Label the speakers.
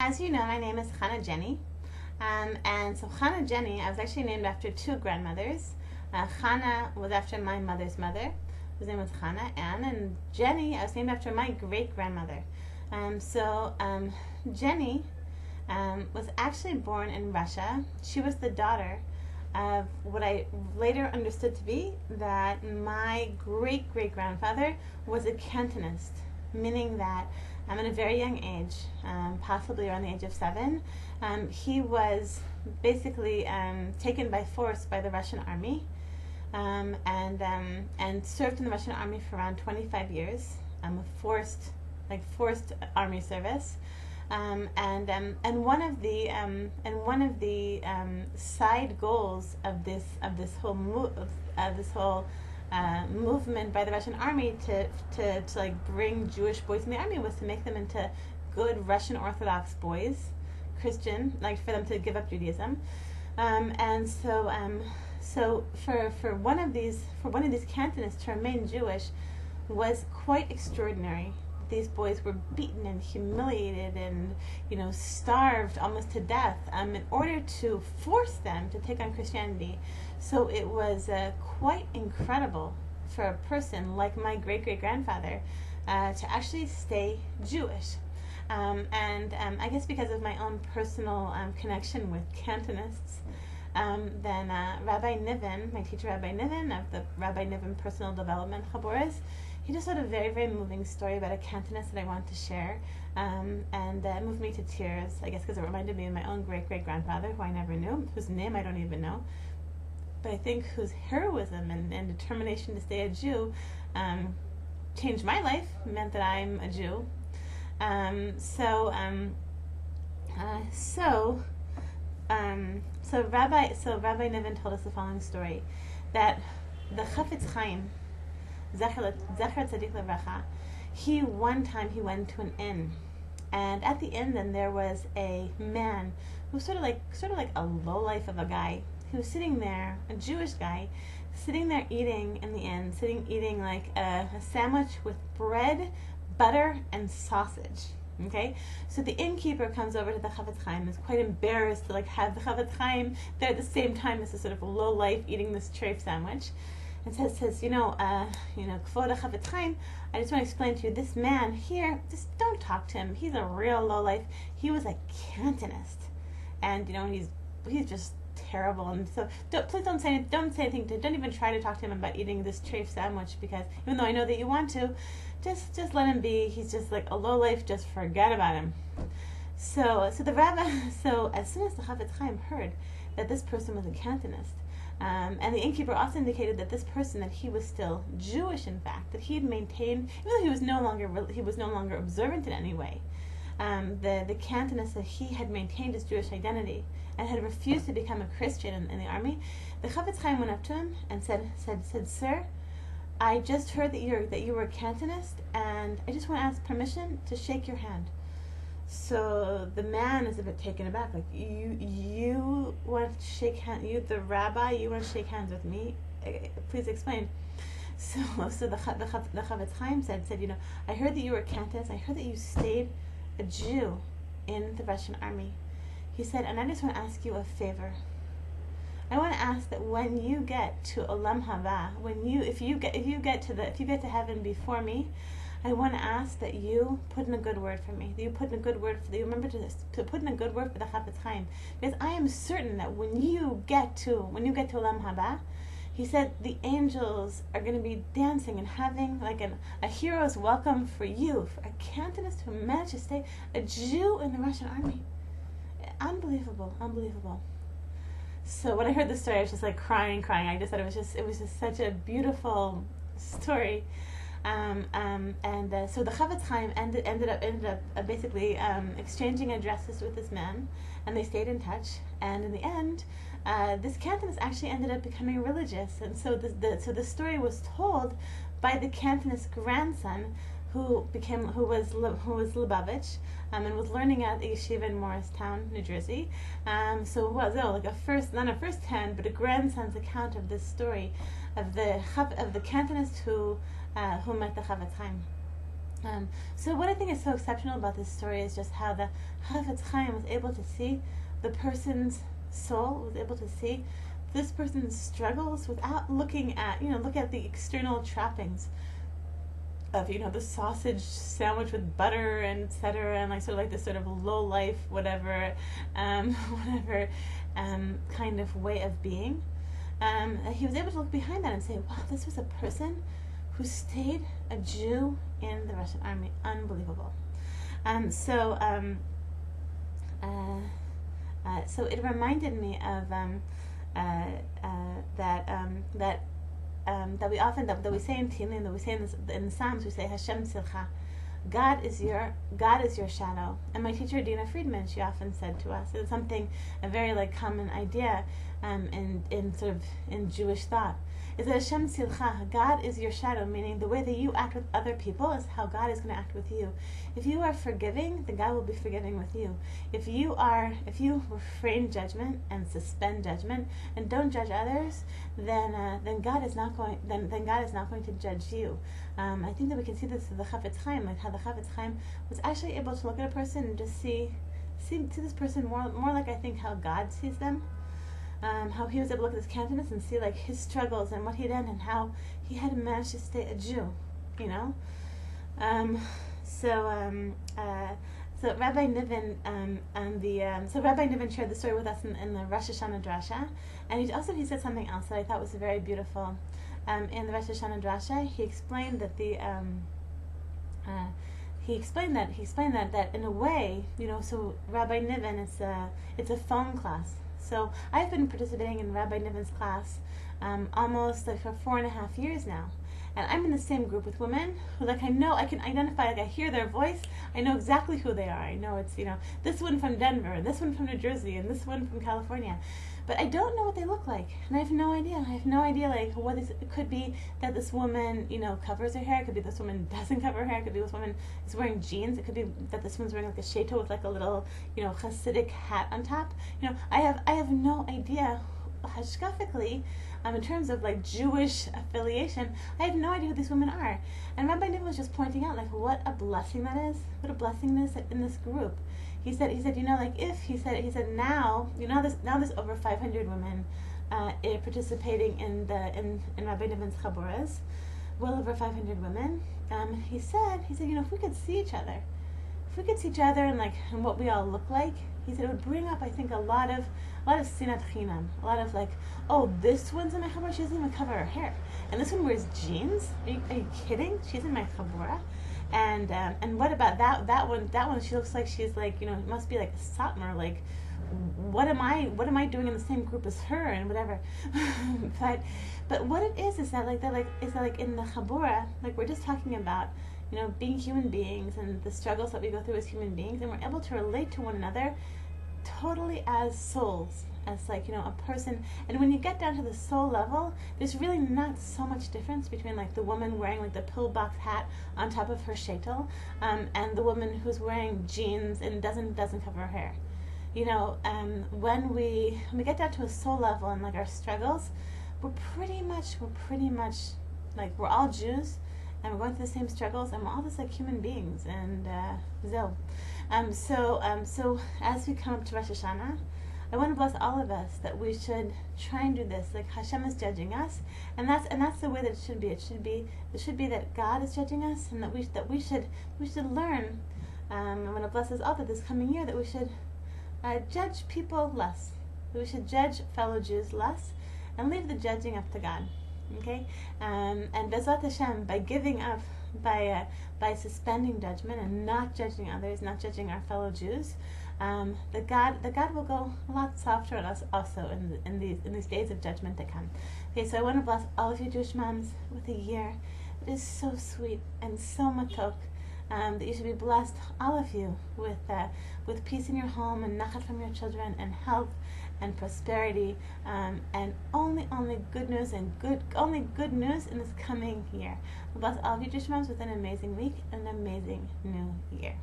Speaker 1: As you know, my name is Hannah Jenny. And so Hannah Jenny, I was actually named after two grandmothers. Hannah was after my mother's mother, whose name was Hannah Ann, and Jenny, I was named after my great-grandmother. Jenny was actually born in Russia. She was the daughter of what I later understood to be that my great-great-grandfather was a Cantonist, meaning that at a very young age, possibly around the age of 7, he was basically taken by force by the Russian army, and served in the Russian army for around 25 years, forced army service. And one of the side goals of this whole movement by the Russian army to like bring Jewish boys in the army was to make them into good Russian Orthodox boys, Christian, like for them to give up Judaism. So for one of these Cantonists to remain Jewish was quite extraordinary. These boys were beaten and humiliated and, starved almost to death in order to force them to take on Christianity. So it was quite incredible for a person like my great-great-grandfather to actually stay Jewish. I guess because of my own personal connection with Cantonists, then Rabbi Niven, my teacher Rabbi Niven of the Rabbi Niven Personal Development Chaboras, he just told a very, very moving story about a Cantonist that I want to share, and it moved me to tears, I guess because it reminded me of my own great-great-grandfather, who I never knew, whose name I don't even know, but I think whose heroism and determination to stay a Jew changed my life, meant that I'm a Jew. So Rabbi Niven told us the following story, that the Chafetz Chaim, Zecher Tzadik Levracha, one time he went to an inn, and at the inn then there was a man who was sort of like a lowlife of a guy, who was sitting there, a Jewish guy, sitting there eating in the inn, eating like a sandwich with bread, butter, and sausage. Okay, so the innkeeper comes over to the Chafetz Chaim, is quite embarrassed to have the Chafetz Chaim there at the same time as a sort of low life eating this treif sandwich, and says, Kvod Chafetz Chaim, I just want to explain to you, this man here, just don't talk to him. He's a real low life. He was a Cantonist, and he's just terrible. And so please don't say anything. Don't even try to talk to him about eating this treif sandwich, because even though I know that you want to, just let him be. He's just like a low life. Just forget about him. So the rabbi. So as soon as the Chafetz Chaim heard that this person was a Cantonist, and the innkeeper also indicated that this person, that he was still Jewish, in fact, that he had maintained, even though he was no longer observant in any way, the Cantonist, that he had maintained his Jewish identity and had refused to become a Christian in the army. The Chafetz Chaim went up to him and said, "Sir, I just heard that you were a Cantonist, and I just want to ask permission to shake your hand." So the man is a bit taken aback, like, you want to shake hands, you, the rabbi, you want to shake hands with me? Please explain. So the Chafetz Chaim said, I heard that you were a Cantonist, I heard that you stayed a Jew in the Russian army. He said, and I just want to ask you a favor. I want to ask that when you get to Olam Haba, if you get to heaven before me, I want to ask that you put in a good word for me. That you remember to put in a good word for the Chafetz Chaim, because I am certain that when you get to Olam Haba, he said the angels are going to be dancing and having like a hero's welcome for you, for a Cantonist who managed to stay a Jew in the Russian army. Unbelievable. So when I heard this story, I was just like crying. I just thought it was just such a beautiful story. So the Chafetz Chaim ended up basically exchanging addresses with this man, and they stayed in touch. And in the end, this Cantonist actually ended up becoming religious. And so the story was told by the Cantonist grandson, who was Lubavitch, and was learning at the yeshiva in Morristown, New Jersey. Not a first-hand, but a grandson's account of this story of the Cantonist who met the Chafetz Chaim. So what I think is so exceptional about this story is just how the Chafetz Chaim was able to see the person's soul, was able to see this person's struggles without looking at, look at the external trappings of, the sausage sandwich with butter and etc. and like sort of like this sort of low life, whatever kind of way of being. He was able to look behind that and say, wow, this was a person who stayed a Jew in the Russian army. Unbelievable. So it reminded me of that we often that we say in Tehillim, that we say in the Psalms, we say Hashem Tzilcha. God is your shadow. And my teacher Dina Friedman, she often said to us, it's something, a very like common idea in Jewish thought, is that Hashem Tzilcha, God is your shadow, meaning the way that you act with other people is how God is going to act with you. If you are forgiving, then God will be forgiving with you. If you refrain judgment and suspend judgment and don't judge others, then God is not going to judge you. I think that we can see this in the Chafetz Chaim, like how the Chafetz Chaim was actually able to look at a person and just see this person more like I think how God sees them. How he was able to look at his countenance and see like his struggles and what he did and how he had managed to stay a Jew, So Rabbi Niven Rabbi Niven shared the story with us in the Rosh Hashana drasha, and he said something else that I thought was very beautiful. In the Rosh Hashana drasha, he explained that that in a way, so Rabbi Niven, it's a phone class. So I've been participating in Rabbi Niven's class almost like for 4.5 years now. And I'm in the same group with women who I can identify, I hear their voice, I know exactly who they are. I know it's, this one from Denver, and this one from New Jersey, and this one from California. But I don't know what they look like. And I have no idea. What it could be that this woman, covers her hair. It could be this woman doesn't cover her hair. It could be this woman is wearing jeans. It could be that this one's wearing like a shaitel with like a little, Hasidic hat on top. I have no idea hashkafically, in terms of like Jewish affiliation, I have no idea who these women are. And Rabbi Niven was just pointing out like what a blessing that is, what a blessing this in this group. He said now there's over 500 women participating in Rabbi Niven's chaburas, well over 500 women. He said if we could see each other, and what we all look like, he said it would bring up, I think, a lot of sinat chinam, a lot of like, oh, this one's in my chabura, she doesn't even cover her hair, and this one wears jeans. Are you kidding? She's in my chabura. And what about that one? She looks like she's like, it must be like a satmar. Like, what am I doing in the same group as her and whatever? but what it is that in the chabura, like we're just talking about, being human beings and the struggles that we go through as human beings, and we're able to relate to one another totally as souls, as like, a person. And when you get down to the soul level, there's really not so much difference between like the woman wearing like the pillbox hat on top of her shaitel, and the woman who's wearing jeans and doesn't cover her hair. When we get down to a soul level and like our struggles, we're pretty much like, we're all Jews, and we're going through the same struggles, and we're all just like human beings. And so as we come up to Rosh Hashana, I want to bless all of us that we should try and do this. Like Hashem is judging us, and that's the way that it should be. It should be that God is judging us, and that we should learn. I want to bless us all that this coming year that we should judge people less. That we should judge fellow Jews less, and leave the judging up to God. Okay, and Bezrat Hashem, by giving up, by suspending judgment and not judging others, not judging our fellow Jews, the God will go a lot softer on us also in these days of judgment to come. Okay, so I want to bless all of you Jewish moms with a year that is so sweet and so matok. That you should be blessed, all of you, with peace in your home and nachat from your children and health and prosperity, and only good news only good news in this coming year. Bless all of you Jewish moms with an amazing week and an amazing new year.